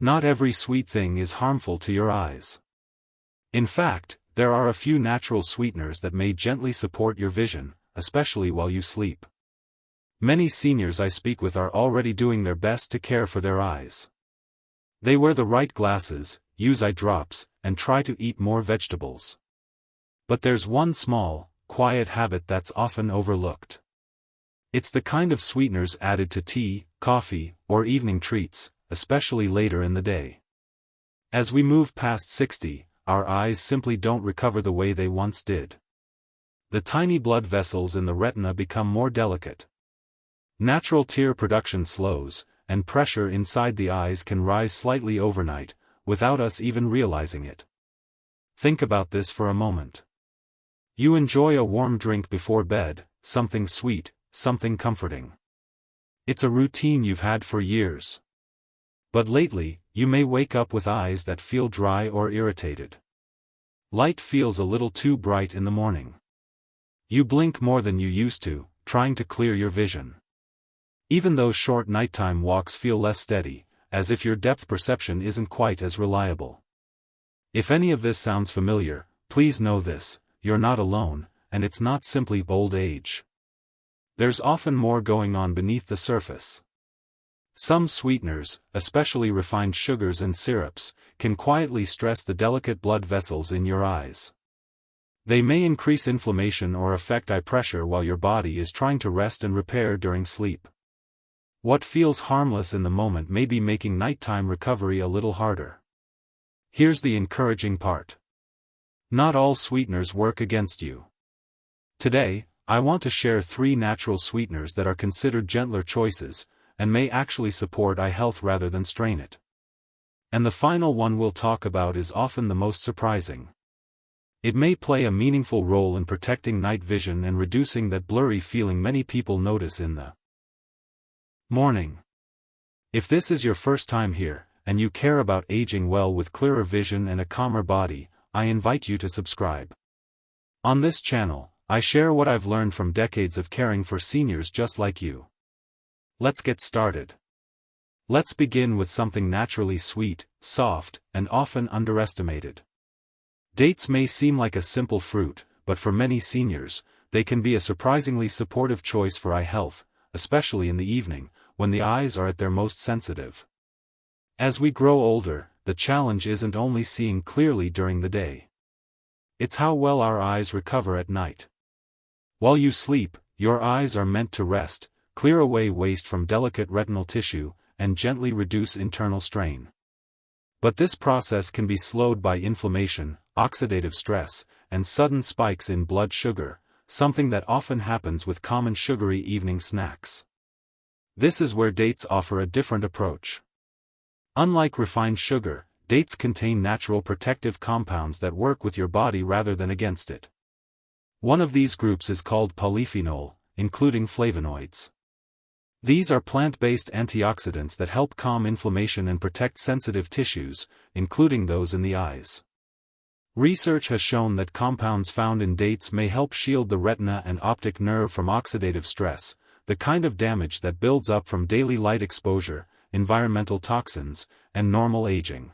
Not every sweet thing is harmful to your eyes. In fact, there are a few natural sweeteners that may gently support your vision, especially while you sleep. Many seniors I speak with are already doing their best to care for their eyes. They wear the right glasses, use eye drops, and try to eat more vegetables. But there's one small, quiet habit that's often overlooked. It's the kind of sweeteners added to tea, coffee, or evening treats, especially later in the day. As we move past 60, our eyes simply don't recover the way they once did. The tiny blood vessels in the retina become more delicate. Natural tear production slows, and pressure inside the eyes can rise slightly overnight, without us even realizing it. Think about this for a moment. You enjoy a warm drink before bed, something sweet, something comforting. It's a routine you've had for years. But lately, you may wake up with eyes that feel dry or irritated. Light feels a little too bright in the morning. You blink more than you used to, trying to clear your vision. Even those short nighttime walks feel less steady, as if your depth perception isn't quite as reliable. If any of this sounds familiar, please know this: you're not alone, and it's not simply old age. There's often more going on beneath the surface. Some sweeteners, especially refined sugars and syrups, can quietly stress the delicate blood vessels in your eyes. They may increase inflammation or affect eye pressure while your body is trying to rest and repair during sleep. What feels harmless in the moment may be making nighttime recovery a little harder. Here's the encouraging part. Not all sweeteners work against you. Today, I want to share 3 natural sweeteners that are considered gentler choices, and may actually support eye health rather than strain it. And the final one we'll talk about is often the most surprising. It may play a meaningful role in protecting night vision and reducing that blurry feeling many people notice in the morning. If this is your first time here, and you care about aging well with clearer vision and a calmer body, I invite you to subscribe. On this channel, I share what I've learned from decades of caring for seniors just like you. Let's get started. Let's begin with something naturally sweet, soft, and often underestimated. Dates may seem like a simple fruit, but for many seniors, they can be a surprisingly supportive choice for eye health, especially in the evening, when the eyes are at their most sensitive. As we grow older, the challenge isn't only seeing clearly during the day. It's how well our eyes recover at night. While you sleep, your eyes are meant to rest, clear away waste from delicate retinal tissue, and gently reduce internal strain. But this process can be slowed by inflammation, oxidative stress, and sudden spikes in blood sugar, something that often happens with common sugary evening snacks. This is where dates offer a different approach. Unlike refined sugar, dates contain natural protective compounds that work with your body rather than against it. One of these groups is called polyphenol, including flavonoids. These are plant-based antioxidants that help calm inflammation and protect sensitive tissues, including those in the eyes. Research has shown that compounds found in dates may help shield the retina and optic nerve from oxidative stress, the kind of damage that builds up from daily light exposure, environmental toxins, and normal aging.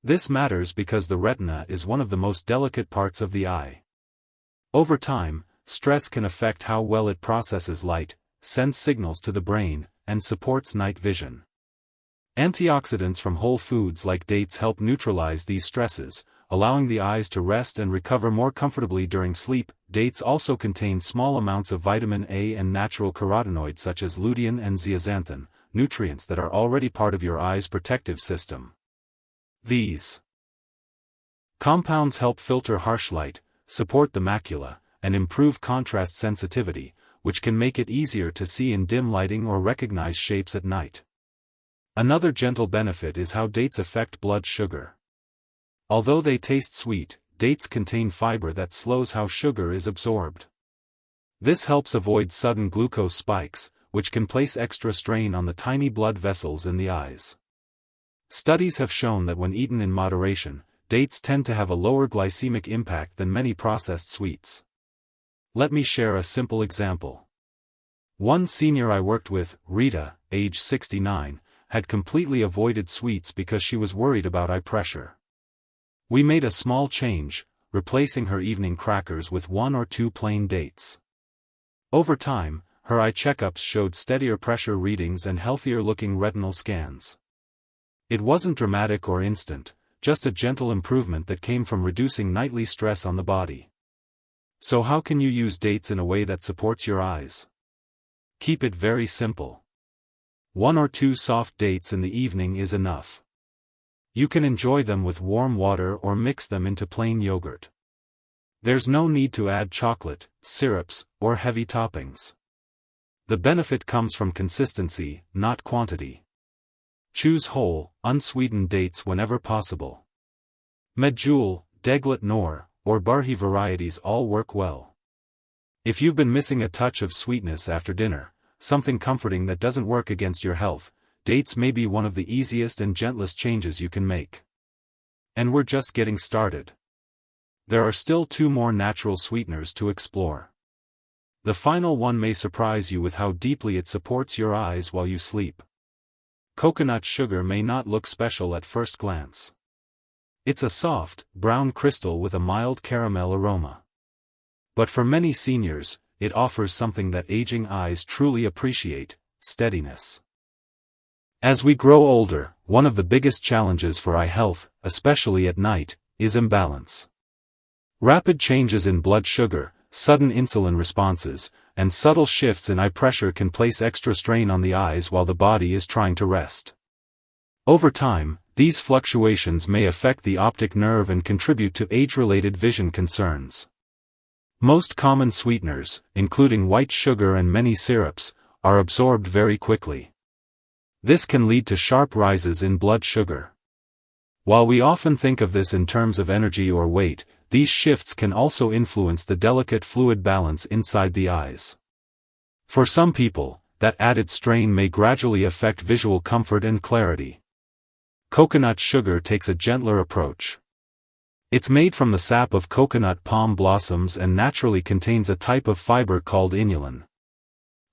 This matters because the retina is one of the most delicate parts of the eye. Over time, stress can affect how well it processes light, sends signals to the brain, and supports night vision. Antioxidants from whole foods like dates help neutralize these stresses, allowing the eyes to rest and recover more comfortably during sleep. Dates also contain small amounts of vitamin A and natural carotenoids such as lutein and zeaxanthin, nutrients that are already part of your eye's protective system. These compounds help filter harsh light, support the macula, and improve contrast sensitivity, which can make it easier to see in dim lighting or recognize shapes at night. Another gentle benefit is how dates affect blood sugar. Although they taste sweet, dates contain fiber that slows how sugar is absorbed. This helps avoid sudden glucose spikes, which can place extra strain on the tiny blood vessels in the eyes. Studies have shown that when eaten in moderation, dates tend to have a lower glycemic impact than many processed sweets. Let me share a simple example. One senior I worked with, Rita, age 69, had completely avoided sweets because she was worried about eye pressure. We made a small change, replacing her evening crackers with 1 or 2 plain dates. Over time, her eye checkups showed steadier pressure readings and healthier-looking retinal scans. It wasn't dramatic or instant, just a gentle improvement that came from reducing nightly stress on the body. So how can you use dates in a way that supports your eyes? Keep it very simple. 1 or 2 soft dates in the evening is enough. You can enjoy them with warm water or mix them into plain yogurt. There's no need to add chocolate, syrups, or heavy toppings. The benefit comes from consistency, not quantity. Choose whole, unsweetened dates whenever possible. Medjool, Deglet Noor, or Barhi varieties all work well. If you've been missing a touch of sweetness after dinner, something comforting that doesn't work against your health, dates may be one of the easiest and gentlest changes you can make. And we're just getting started. There are still 2 more natural sweeteners to explore. The final one may surprise you with how deeply it supports your eyes while you sleep. Coconut sugar may not look special at first glance. It's a soft, brown crystal with a mild caramel aroma. But for many seniors, it offers something that aging eyes truly appreciate: steadiness. As we grow older, one of the biggest challenges for eye health, especially at night, is imbalance. Rapid changes in blood sugar, sudden insulin responses, and subtle shifts in eye pressure can place extra strain on the eyes while the body is trying to rest. Over time, these fluctuations may affect the optic nerve and contribute to age-related vision concerns. Most common sweeteners, including white sugar and many syrups, are absorbed very quickly. This can lead to sharp rises in blood sugar. While we often think of this in terms of energy or weight, these shifts can also influence the delicate fluid balance inside the eyes. For some people, that added strain may gradually affect visual comfort and clarity. Coconut sugar takes a gentler approach. It's made from the sap of coconut palm blossoms and naturally contains a type of fiber called inulin.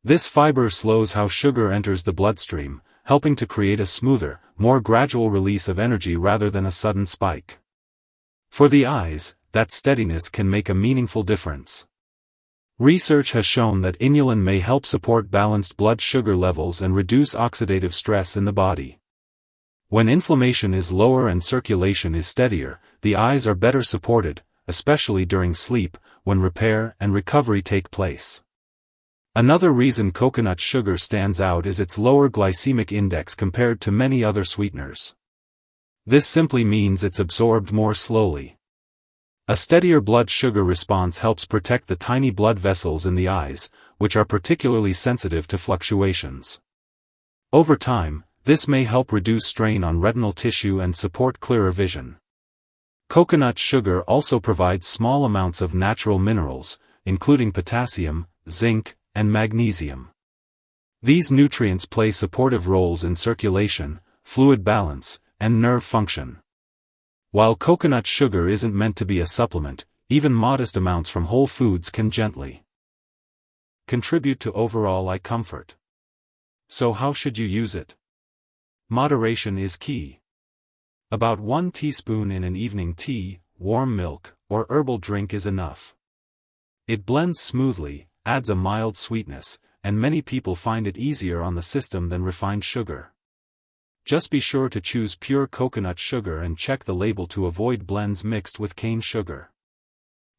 This fiber slows how sugar enters the bloodstream, helping to create a smoother, more gradual release of energy rather than a sudden spike. For the eyes, that steadiness can make a meaningful difference. Research has shown that inulin may help support balanced blood sugar levels and reduce oxidative stress in the body. When inflammation is lower and circulation is steadier, the eyes are better supported, especially during sleep, when repair and recovery take place. Another reason coconut sugar stands out is its lower glycemic index compared to many other sweeteners. This simply means it's absorbed more slowly. A steadier blood sugar response helps protect the tiny blood vessels in the eyes, which are particularly sensitive to fluctuations. Over time, this may help reduce strain on retinal tissue and support clearer vision. Coconut sugar also provides small amounts of natural minerals, including potassium, zinc, and magnesium. These nutrients play supportive roles in circulation, fluid balance, and nerve function. While coconut sugar isn't meant to be a supplement, even modest amounts from whole foods can gently contribute to overall eye comfort. So how should you use it? Moderation is key. About 1 teaspoon in an evening tea, warm milk, or herbal drink is enough. It blends smoothly, adds a mild sweetness, and many people find it easier on the system than refined sugar. Just be sure to choose pure coconut sugar and check the label to avoid blends mixed with cane sugar.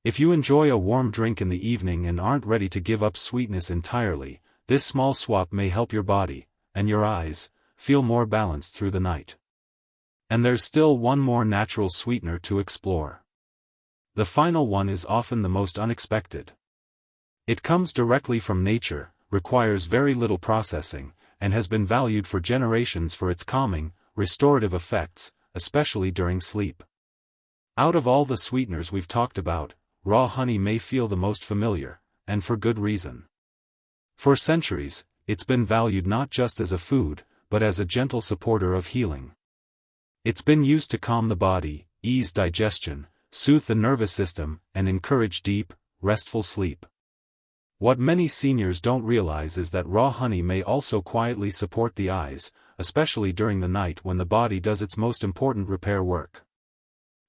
If you enjoy a warm drink in the evening and aren't ready to give up sweetness entirely, this small swap may help your body, and your eyes, feel more balanced through the night. And there's still one more natural sweetener to explore. The final one is often the most unexpected. It comes directly from nature, requires very little processing, and has been valued for generations for its calming, restorative effects, especially during sleep. Out of all the sweeteners we've talked about, raw honey may feel the most familiar, and for good reason. For centuries, it's been valued not just as a food, but as a gentle supporter of healing. It's been used to calm the body, ease digestion, soothe the nervous system, and encourage deep, restful sleep. What many seniors don't realize is that raw honey may also quietly support the eyes, especially during the night when the body does its most important repair work.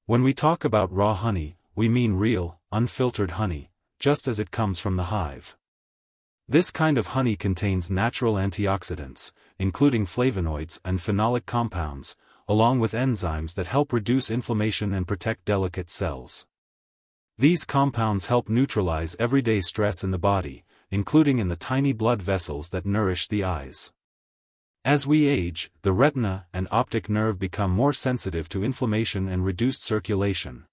When we talk about raw honey, we mean real, unfiltered honey, just as it comes from the hive. This kind of honey contains natural antioxidants, including flavonoids and phenolic compounds, along with enzymes that help reduce inflammation and protect delicate cells. These compounds help neutralize everyday stress in the body, including in the tiny blood vessels that nourish the eyes. As we age, the retina and optic nerve become more sensitive to inflammation and reduced circulation.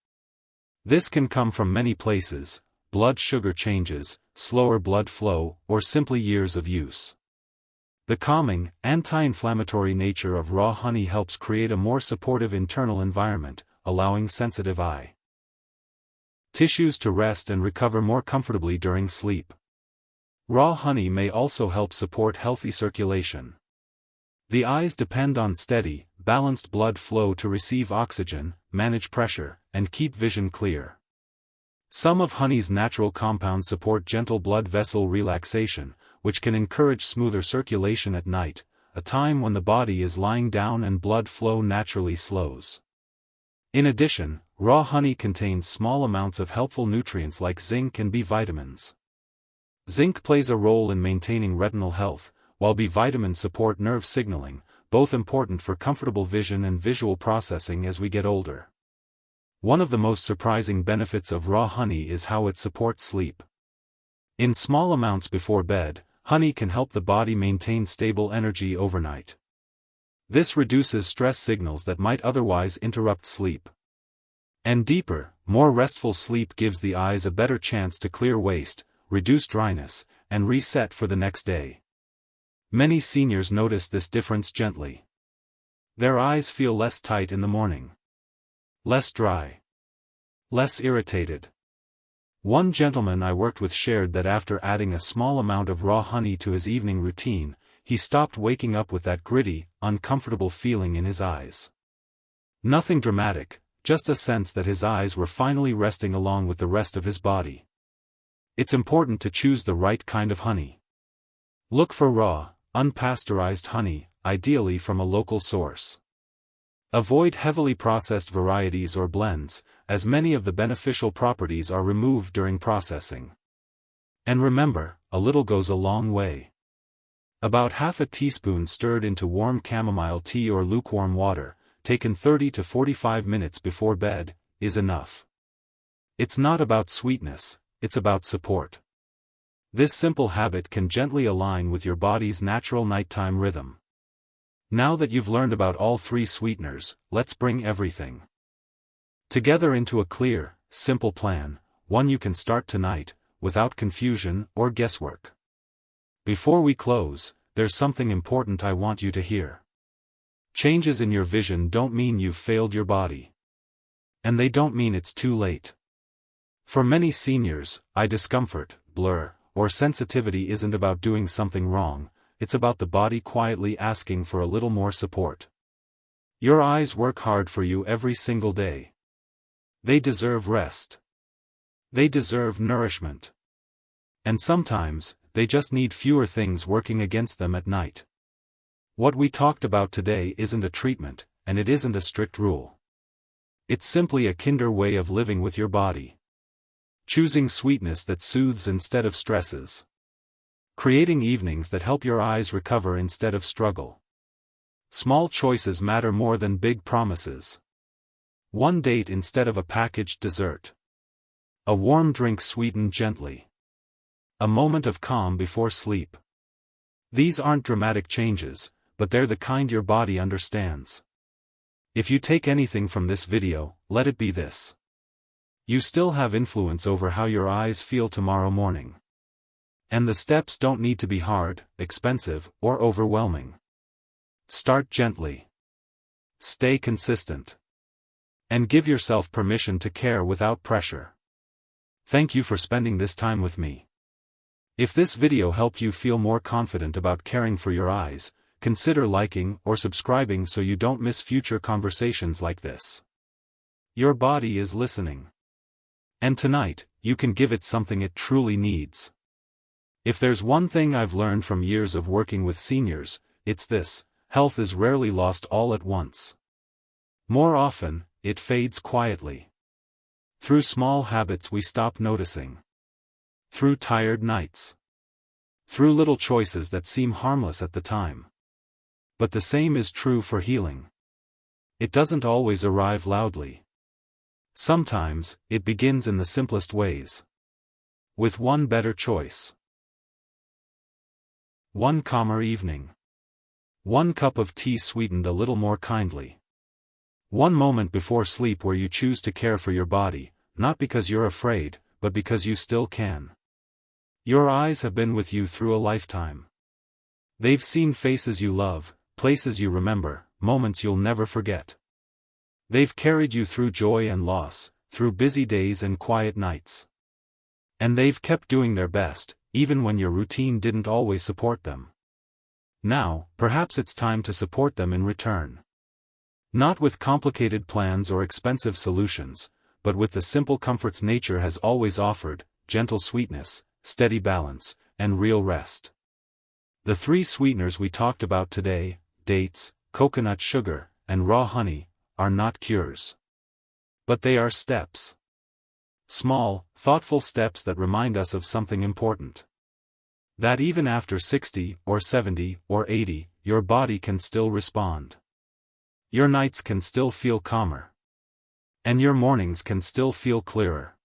This can come from many places: blood sugar changes, slower blood flow, or simply years of use. The calming, anti-inflammatory nature of raw honey helps create a more supportive internal environment, allowing sensitive eye tissues to rest and recover more comfortably during sleep. Raw honey may also help support healthy circulation. The eyes depend on steady, balanced blood flow to receive oxygen, manage pressure, and keep vision clear. Some of honey's natural compounds support gentle blood vessel relaxation, which can encourage smoother circulation at night, a time when the body is lying down and blood flow naturally slows. In addition, raw honey contains small amounts of helpful nutrients like zinc and B vitamins. Zinc plays a role in maintaining retinal health, while B vitamins support nerve signaling, both important for comfortable vision and visual processing as we get older. One of the most surprising benefits of raw honey is how it supports sleep. In small amounts before bed, honey can help the body maintain stable energy overnight. This reduces stress signals that might otherwise interrupt sleep. And deeper, more restful sleep gives the eyes a better chance to clear waste, reduce dryness, and reset for the next day. Many seniors notice this difference gently. Their eyes feel less tight in the morning, less dry, less irritated. One gentleman I worked with shared that after adding a small amount of raw honey to his evening routine, he stopped waking up with that gritty, uncomfortable feeling in his eyes. Nothing dramatic, just a sense that his eyes were finally resting along with the rest of his body. It's important to choose the right kind of honey. Look for raw, unpasteurized honey, ideally from a local source. Avoid heavily processed varieties or blends, as many of the beneficial properties are removed during processing. And remember, a little goes a long way. About half a teaspoon stirred into warm chamomile tea or lukewarm water, taken 30 to 45 minutes before bed, is enough. It's not about sweetness, it's about support. This simple habit can gently align with your body's natural nighttime rhythm. Now that you've learned about all three sweeteners, let's bring everything together into a clear, simple plan, one you can start tonight, without confusion or guesswork. Before we close, there's something important I want you to hear. Changes in your vision don't mean you've failed your body. And they don't mean it's too late. For many seniors, eye discomfort, blur, or sensitivity isn't about doing something wrong, it's about the body quietly asking for a little more support. Your eyes work hard for you every single day. They deserve rest. They deserve nourishment. And sometimes, they just need fewer things working against them at night. What we talked about today isn't a treatment, and it isn't a strict rule. It's simply a kinder way of living with your body. Choosing sweetness that soothes instead of stresses. Creating evenings that help your eyes recover instead of struggle. Small choices matter more than big promises. One date instead of a packaged dessert. A warm drink sweetened gently. A moment of calm before sleep. These aren't dramatic changes, but they're the kind your body understands. If you take anything from this video, let it be this. You still have influence over how your eyes feel tomorrow morning. And the steps don't need to be hard, expensive, or overwhelming. Start gently. Stay consistent. And give yourself permission to care without pressure. Thank you for spending this time with me. If this video helped you feel more confident about caring for your eyes, consider liking or subscribing so you don't miss future conversations like this. Your body is listening. And tonight, you can give it something it truly needs. If there's one thing I've learned from years of working with seniors, it's this: health is rarely lost all at once. More often, it fades quietly. Through small habits we stop noticing. Through tired nights. Through little choices that seem harmless at the time. But the same is true for healing. It doesn't always arrive loudly. Sometimes, it begins in the simplest ways. With one better choice. One calmer evening. One cup of tea sweetened a little more kindly. One moment before sleep where you choose to care for your body, not because you're afraid, but because you still can. Your eyes have been with you through a lifetime. They've seen faces you love, places you remember, moments you'll never forget. They've carried you through joy and loss, through busy days and quiet nights. And they've kept doing their best, even when your routine didn't always support them. Now, perhaps it's time to support them in return. Not with complicated plans or expensive solutions, but with the simple comforts nature has always offered: gentle sweetness, steady balance, and real rest. The 3 sweeteners we talked about today, dates, coconut sugar, and raw honey, are not cures. But they are steps. Small, thoughtful steps that remind us of something important. That even after 60, or 70, or 80, your body can still respond. Your nights can still feel calmer. And your mornings can still feel clearer.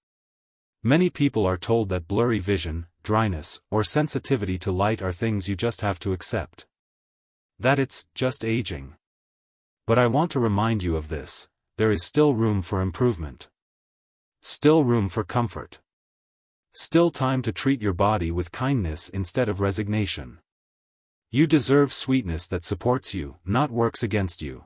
Many people are told that blurry vision, dryness, or sensitivity to light are things you just have to accept. That it's just aging. But I want to remind you of this: there is still room for improvement. Still room for comfort. Still time to treat your body with kindness instead of resignation. You deserve sweetness that supports you, not works against you.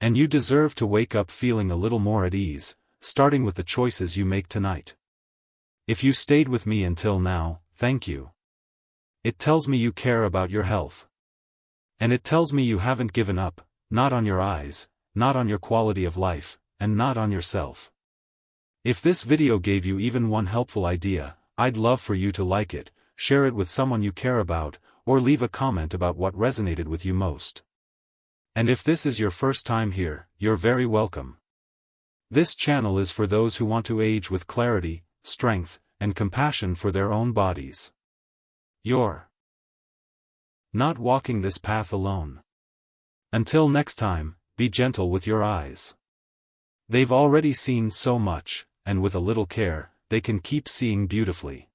And you deserve to wake up feeling a little more at ease, starting with the choices you make tonight. If you stayed with me until now, thank you. It tells me you care about your health. And it tells me you haven't given up, not on your eyes, not on your quality of life, and not on yourself. If this video gave you even one helpful idea, I'd love for you to like it, share it with someone you care about, or leave a comment about what resonated with you most. And if this is your first time here, you're very welcome. This channel is for those who want to age with clarity, strength, and compassion for their own bodies. You're not walking this path alone. Until next time, be gentle with your eyes. They've already seen so much, and with a little care, they can keep seeing beautifully.